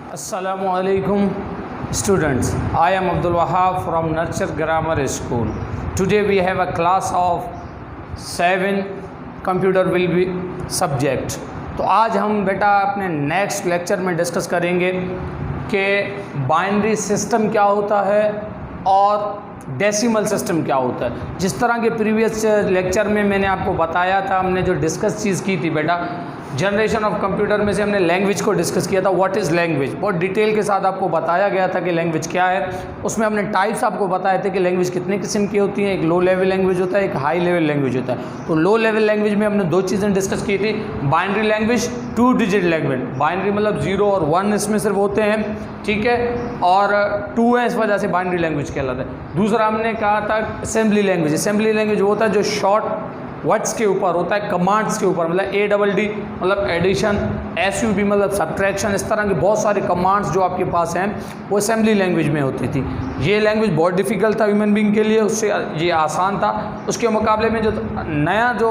Assalamualaikum students. I am Abdul Wahab from Nurture Grammar School. Today we have a class of 7 computer will be subject. तो आज हम बेटा अपने next lecture में discuss करेंगे कि बाइनरी सिस्टम क्या होता है और डेसिमल सिस्टम क्या होता है। जिस तरह के प्रीवियस लेक्चर में मैंने आपको बताया था, हमने जो डिस्कस चीज़ की थी बेटा, जनरेशन ऑफ कंप्यूटर में से हमने लैंग्वेज को डिस्कस किया था। व्हाट इज़ लैंग्वेज, बहुत डिटेल के साथ आपको बताया गया था कि लैंग्वेज क्या है। उसमें हमने टाइप्स आपको बताए थे कि लैंग्वेज कितने किस्म की होती हैं। एक लो लेवल लैंग्वेज होता है, एक हाई लेवल लैंग्वेज होता है। तो लो लेवल लैंग्वेज में हमने 2 चीज़ें डिस्कस की थी, binary language, 2 digit language. Binary मतलब 0 और 1 इसमें सिर्फ होते हैं, ठीक है, और 2 है, इस वजह से बाइनरी लैंग्वेज कहलाता है। दूसरा हमने कहा था असेंबली लैंग्वेज। असेंबली लैंग्वेज वो होता है जो शॉर्ट वर्ड्स के ऊपर होता है, कमांड्स के ऊपर, मतलब ADD मतलब एडिशन, SUB मतलब सब्ट्रैक्शन, इस तरह के बहुत सारे कमांड्स जो आपके पास हैं वो असेंबली लैंग्वेज में होती थी। ये लैंग्वेज बहुत डिफ़िकल्ट था ह्यूमन बीइंग के लिए, उससे ये आसान था। उसके मुकाबले में जो नया जो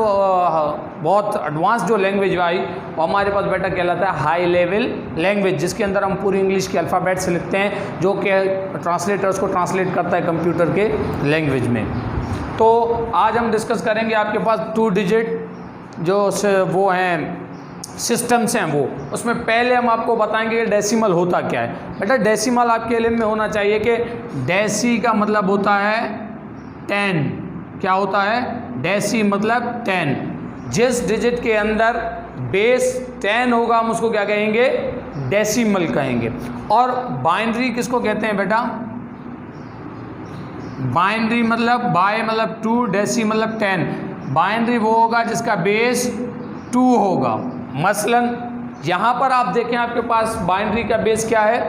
बहुत एडवांस जो लैंग्वेज आई वो हमारे पास बेटा कहलाता है हाई लेवल लैंग्वेज, जिसके अंदर हम पूरी इंग्लिश के अल्फ़ाबेट्स लिखते हैं, जो कि ट्रांसलेटर्स को ट्रांसलेट करता है कंप्यूटर के लैंग्वेज में। तो आज हम डिस्कस करेंगे आपके पास 2 डिजिट जो वो हैं सिस्टम्स हैं वो। उसमें पहले हम आपको बताएंगे कि डेसिमल होता क्या है। बेटा डेसिमल आपके इल्म में होना चाहिए कि डेसी का मतलब होता है 10। क्या होता है? डेसी मतलब 10। जिस डिजिट के अंदर बेस 10 होगा हम उसको क्या कहेंगे? डेसिमल कहेंगे। और बाइनरी किसको कहते हैं बेटा? बाइनरी मतलब बाय मतलब 2, डेसी मतलब 10। बाइनरी वो होगा जिसका बेस 2 होगा। मसलन यहाँ पर आप देखें आपके पास बाइनरी का बेस क्या है?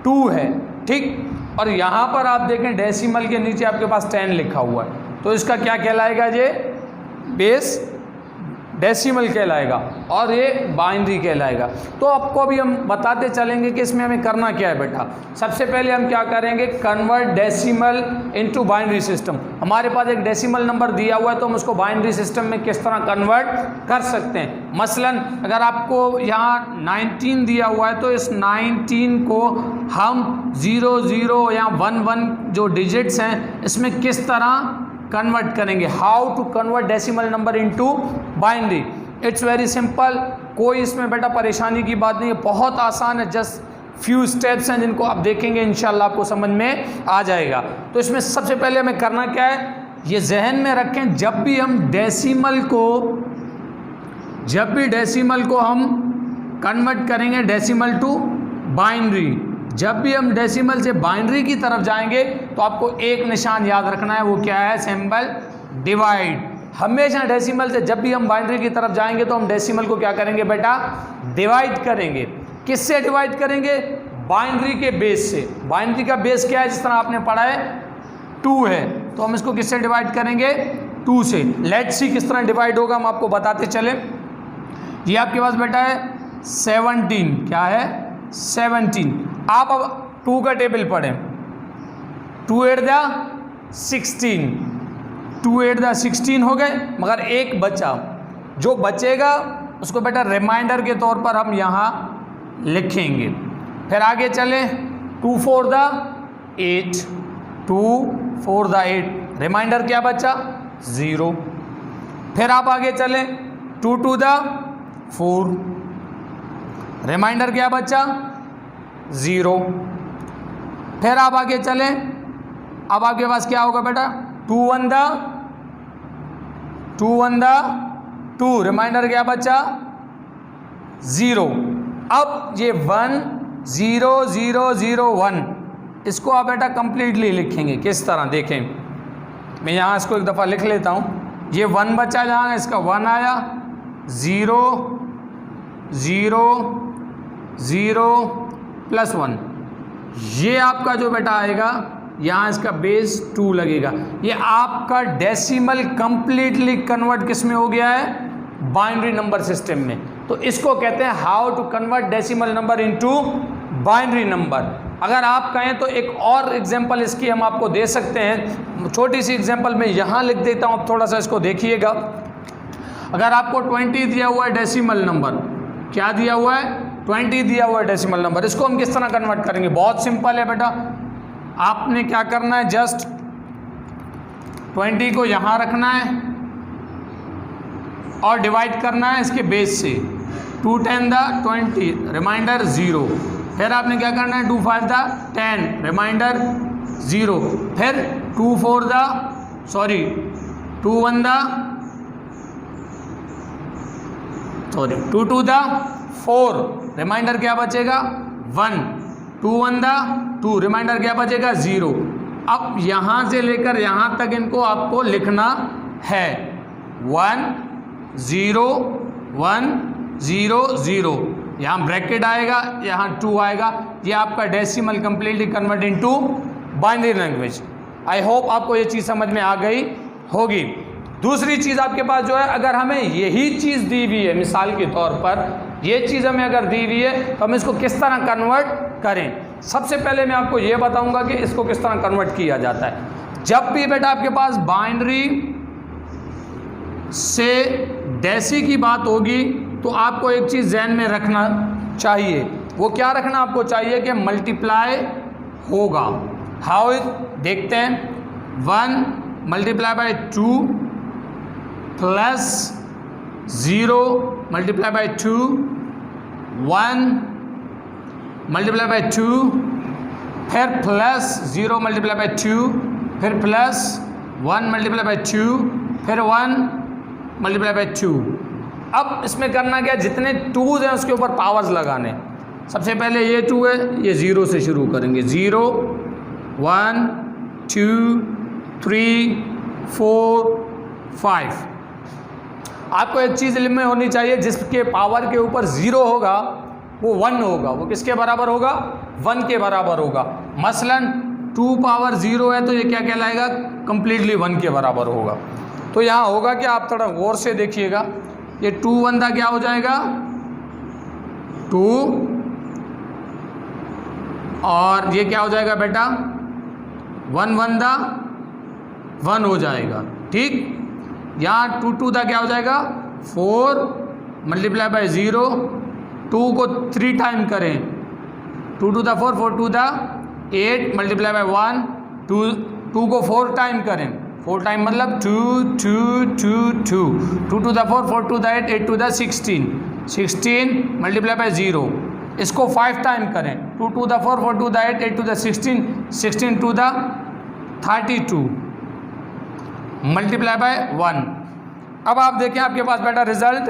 2 है, ठीक। और यहाँ पर आप देखें डेसिमल के नीचे आपके पास 10 लिखा हुआ है, तो इसका क्या कहलाएगा? ये बेस डेसिमल कहलाएगा और ये बाइनरी कहलाएगा। तो आपको अभी हम बताते चलेंगे कि इसमें हमें करना क्या है बेटा। सबसे पहले हम क्या करेंगे? Convert decimal into binary system. हमारे पास एक डेसिमल नंबर दिया हुआ है तो हम उसको बाइनरी सिस्टम में किस तरह कन्वर्ट कर सकते हैं। मसलन अगर आपको यहाँ 19 दिया हुआ है तो इस 19 को हम 0 0 या 1 1 जो डिजिट्स हैं इसमें किस तरह कन्वर्ट करेंगे। How to convert decimal number into binary. It's very simple, कोई इसमें बेटा परेशानी की बात नहीं है, बहुत आसान है। जस्ट फ्यू स्टेप्स हैं जिनको आप देखेंगे इंशाल्लाह आपको समझ में आ जाएगा। तो इसमें सबसे पहले हमें करना क्या है, ये जहन में रखें, जब भी डेसिमल को हम कन्वर्ट करेंगे डेसिमल टू बाइनरी, जब भी हम डेसिमल से बाइनरी की तरफ जाएंगे तो आपको एक निशान याद रखना है, वो क्या है? Symbol divide. हमेशा डेसिमल से जब भी हम बाइनरी की तरफ जाएंगे तो हम डेसिमल को क्या करेंगे बेटा? डिवाइड करेंगे। किससे डिवाइड करेंगे? बाइनरी के बेस से। बाइनरी का बेस क्या है? जिस तरह आपने पढ़ा है 2 है, तो हम इसको किससे डिवाइड करेंगे? 2 से। लेट्स सी किस तरह डिवाइड होगा, हम आपको बताते चले। ये आपके पास बेटा है 17। क्या है? 17। आप अब 2 का टेबल पढ़ें। 2 8 16, 2 8 16 हो गए, मगर एक बचा। जो बचेगा उसको बेटा रिमाइंडर के तौर पर हम यहाँ लिखेंगे। फिर आगे चले, 2 4 8, 2 4 8, रिमाइंडर क्या बचा? 0। फिर आप आगे चले, 2 2 4, रिमाइंडर क्या बचा? 0। फिर आप आगे चलें, अब आपके पास क्या होगा बेटा? 2 1 2, रिमाइंडर क्या बचा? 0। अब ये 1 0 0 0 1, इसको आप बेटा कंप्लीटली लिखेंगे। किस तरह देखें, मैं यहाँ इसको एक दफ़ा लिख लेता हूँ। ये 1 बचा, जहाँ इसका 1 आया, 0 0 0 प्लस 1, ये आपका जो बेटा आएगा, यहाँ इसका बेस 2 लगेगा। ये आपका डेसिमल कंप्लीटली कन्वर्ट किस में हो गया है? बाइनरी नंबर सिस्टम में। तो इसको कहते हैं how to convert decimal number into binary number. अगर आप कहें तो एक और एग्जांपल इसकी हम आपको दे सकते हैं, छोटी सी एग्जांपल मैं यहाँ लिख देता हूँ, आप थोड़ा सा इसको देखिएगा। अगर आपको 20 दिया हुआ है डेसिमल नंबर, क्या दिया हुआ है? 20 दिया हुआ है डेसिमल नंबर, इसको हम किस तरह कन्वर्ट करेंगे? बहुत सिंपल है बेटा, आपने क्या करना है, जस्ट 20 को यहाँ रखना है और डिवाइड करना है इसके बेस से। 2 10 द 20 रिमाइंडर 0। फिर आपने क्या करना है, 2 5 द 10 रिमाइंडर 0। फिर 2 4 द 2 1 द 2 2 द 4 रिमाइंडर क्या बचेगा 1। 2 1 द 2 रिमाइंडर क्या बचेगा 0। अब यहाँ से लेकर यहाँ तक इनको आपको लिखना है 1 0 1 0 0। यहाँ ब्रैकेट आएगा, यहाँ 2 आएगा। ये आपका decimal completely convert into binary language. I hope आपको ये चीज़ समझ में आ गई होगी। दूसरी चीज़ आपके पास जो है, अगर हमें यही चीज़ दी हुई है, मिसाल के तौर पर ये चीज़ हमें अगर दी हुई है तो हम इसको किस तरह कन्वर्ट करें। सबसे पहले मैं आपको ये बताऊंगा कि इसको किस तरह कन्वर्ट किया जाता है। जब भी बेटा आपके पास बाइनरी से डेसी की बात होगी तो आपको एक चीज़ ज़हन में रखना चाहिए। वो क्या रखना आपको चाहिए कि मल्टीप्लाई होगा। हाउ देखते हैं। 1 multiply by 2 plus 0 multiply by 2 1 multiply by 2 फिर प्लस 0 मल्टीप्लाई बाय 2 फिर प्लस 1 मल्टीप्लाई बाय 2 फिर 1 मल्टीप्लाई बाय 2। अब इसमें करना क्या, जितने 2's हैं उसके ऊपर पावर्स लगाने। सबसे पहले ये 2 है, ये 0 से शुरू करेंगे। 0 1 2 3 4 5। आपको एक चीज़ इल्म में होनी चाहिए, जिसके पावर के ऊपर 0 होगा वो 1 होगा। वो किसके बराबर होगा? 1 के बराबर होगा। मसलन 2 पावर 0 है तो ये क्या कहलाएगा? कंप्लीटली 1 के बराबर होगा। तो यहाँ होगा कि आप थोड़ा गौर से देखिएगा, ये 2 1 दा क्या हो जाएगा 2 और ये क्या हो जाएगा बेटा 1 1 दा 1 हो जाएगा। ठीक, यहाँ 2 2 दा क्या हो जाएगा 4 मल्टीप्लाई बाय 0। 2 को 3 टाइम करें, 2 2 दा 4 4 2 दा 8 मल्टीप्लाई बाय 1। 2 को 4 टाइम करें, 4 टाइम मतलब 2 2 2 2 2 2 दा 4 4 2 दा 8 8 2 दा 16 16 मल्टीप्लाई बाय 0। इसको 5 टाइम करें, 2 2 दा 4 4 2 दा 8 8 2 दा 16 16 2 दा 32 मल्टीप्लाई बाय 1। अब आप देखें आपके पास बेटा रिजल्ट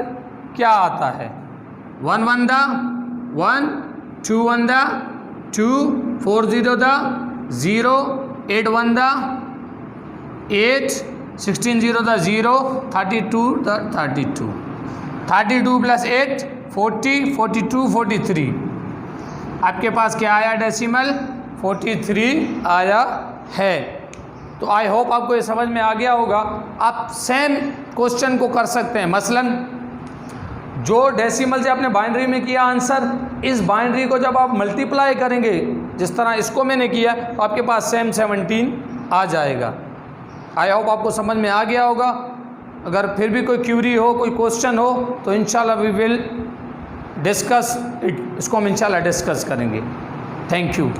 क्या आता है। 1 1 दा 1 2 1 दा 2 4 0 दा 0 8 1 दा 8 16 0 दा 0 32 दा 32 32 प्लस 8 40 42 43। आपके पास क्या आया डेसिमल 43 आया है। तो आई होप आपको ये समझ में आ गया होगा। आप सेम क्वेश्चन को कर सकते हैं। मसलन जो डेसिमल से आपने बाइनरी में किया आंसर, इस बाइनरी को जब आप मल्टीप्लाई करेंगे जिस तरह इसको मैंने किया तो आपके पास सेम 17 आ जाएगा। आई होप आपको समझ में आ गया होगा। अगर फिर भी कोई क्यूरी हो, कोई क्वेश्चन हो तो इंशाल्लाह वी विल डिस्कस इट। इसको हम इंशाल्लाह डिस्कस करेंगे। Thank you.